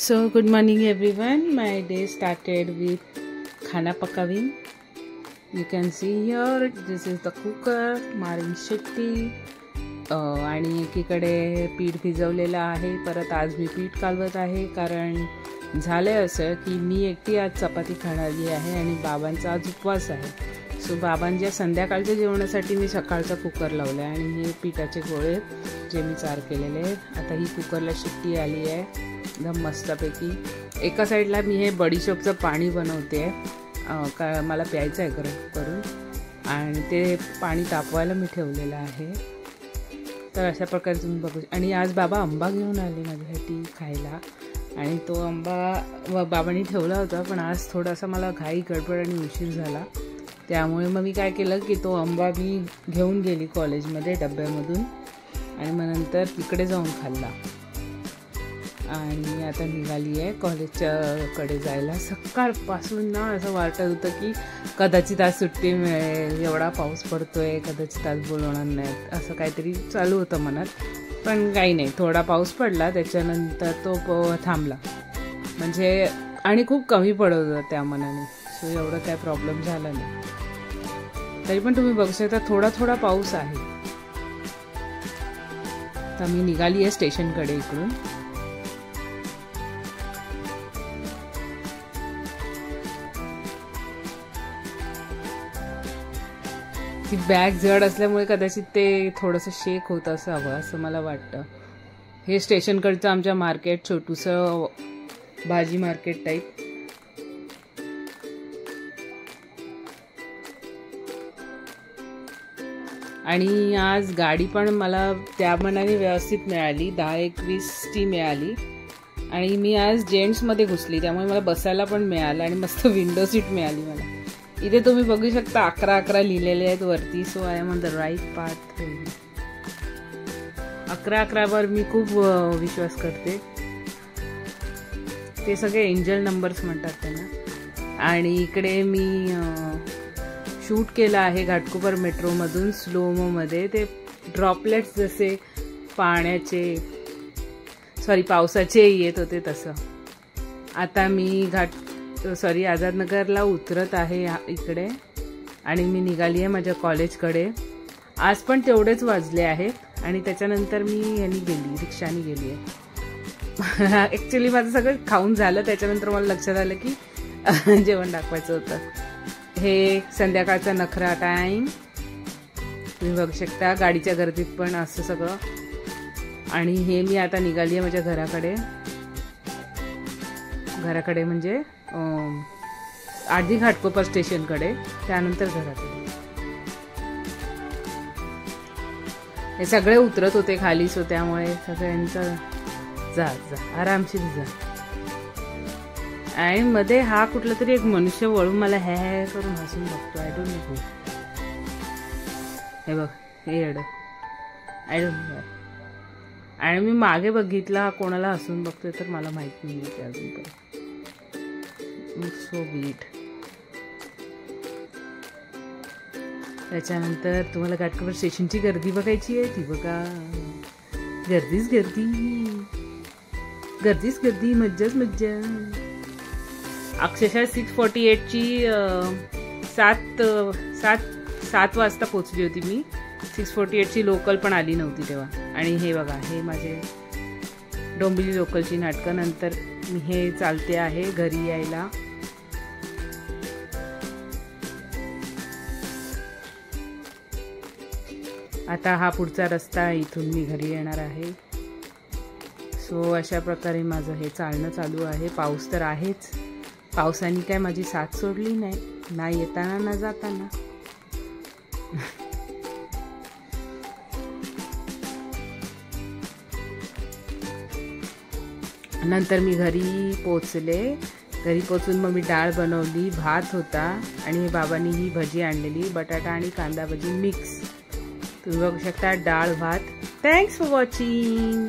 So good morning everyone. My day started with khana pakawin. You can see here this is the cooker, मारीन शेट्टी आणि एकीकडे पीठ भिजवलेलं आहे. परत आज मी पीठ कालवत आहे कारण झालंय असं की मी एकटी आज चपाती खाणारी आहे आणि बाबांचा आज उपवास आहे. सो बाबांच्या संध्याकाळच्या जेवणासाठी मी सकाळचा कुकर लावला आहे आणि हे पिठाचे गोळे जे मी चार केलेले आहेत. आता ही कुकरला शिट्टी आली आहे एकदम मस्तपैकी. एका साईडला मी हे बडीशोपचं पाणी बनवते का मला प्यायचं आहे करून आणि ते पाणी तापवायला मी ठेवलेलं आहे. तर अशा प्रकारे तुम्ही बघू. आणि आज बाबा आंबा घेऊन आले माझ्यासाठी खायला आणि तो आंबा बाबांनी ठेवला होता, पण आज थोडासा मला घाई गडबड आणि उशीर झाला. त्यामुळे मग मी काय केलं की तो आंबा मी घेऊन गेली कॉलेजमध्ये डब्यामधून आणि मग नंतर तिकडे जाऊन खाल्ला आणि आता निघाली आहे कॉलेजच्याकडे जायला. सकाळपासून ना असं वाटत होतं की कदाचित आज सुट्टी मिळेल, एवढा पाऊस पडतोय, कदाचित आज बोलवणार नाहीत, असं काहीतरी चालू होतं मनात. पण काही नाही, थोडा पाऊस पडला त्याच्यानंतर तो थांबला म्हणजे आणि खूप कमी पडत होता त्या मनाने. सो एवढं काय प्रॉब्लेम झाला नाही. तरी पण तुम्ही बघू शकता थोडा थोडा पाऊस आहे. तर मी निघाली आहे स्टेशनकडे इकडून. ती बॅग जड असल्यामुळे कदाचित ते थोडंसं शेक होत असावं असं मला वाटतं. हे स्टेशनकडचं आमच्या मार्केट, छोटूसं भाजी मार्केट टाईप. आणि आज गाडी पण मला त्या मनाने व्यवस्थित मिळाली, 10-21ची मिळाली आणि मी आज जेंट्समध्ये घुसली त्यामुळे मला बसायला पण मिळालं आणि मस्त विंडो सीट मिळाली मला. इथे तुम्ही बघू शकता 11-11 लिहिलेले आहेत वरती. So I am on the right path. 11-11 मी खूप विश्वास करते. ते सगळे एंजल नंबर्स म्हणतात त्यांना. आणि इकडे मी शूट केलं आहे घाटकोपर मेट्रोमधून स्लोमोमध्ये. ते ड्रॉपलेट्स जसे पावसाचे येत होते तसं. आता मी आझादनगरला उतरत आहे इकडे आणि मी निघाली आहे माझ्या कॉलेजकडे. आज पण तेवढेच वाजले आहेत आणि त्याच्यानंतर मी रिक्षाने गेली आहे. ॲक्च्युली माझं सगळं खाऊन झालं त्याच्यानंतर मला लक्षात आलं की जेवण दाखवायचं होतं. हे संध्याकाळचा नखरा टाईम तुम्ही बघू शकता. गाडीच्या गर्दीत पण असं सगळं. आणि हे मी आता निघाली आहे माझ्या घराकडे म्हणजे आधी घाटकोपर स्टेशनकडे, त्यानंतर घराकडे. हे सगळे उतरत होते खाली, सो त्यामुळे सगळ्यांचं जा आरामशीर जा. आणि मध्ये हा कुठला तरी एक मनुष्य वळून मला हे करून हसून बघतो. I don't know. हे बघ हे येड, आय डोंट नो. आणि मी मागे बघितला कोणाला हसून बघतोय तर मला माहित नाही ते अजूनपर्यंत. So beat. त्याच्यानंतर तुम्हाला घाटकोपर स्टेशनची गर्दी बघायची आहे. ती बघा, गर्दीच गर्दी, मज्जाच मज्जा. अक्षरशः 6:48ची 7 वाजता पोचली होती मी. 6:48ची लोकल पण आली नव्हती तेव्हा. आणि हे बघा, हे माझे डोंबिवली लोकलची नाटकं. नंतर मी हे चालते आहे घरी यायला. आता हा पुढचा रस्ता, इथून मी घरी येणार आहे. सो अशा प्रकारे माझं हे चालणं चालू आहे. पाऊस तर आहेच. पावसाने काय माझी साथ सोडली नाही, ना येताना ना जाताना. नंतर मी घरी पोचले. घरी पोचून मग मी डाळ बनवली, भात होता आणि बाबांनी ही भजी आणलेली, बटाटा आणि कांदा भजी मिक्स. तुम्ही बघू शकता डाळ भात. Thanks for watching.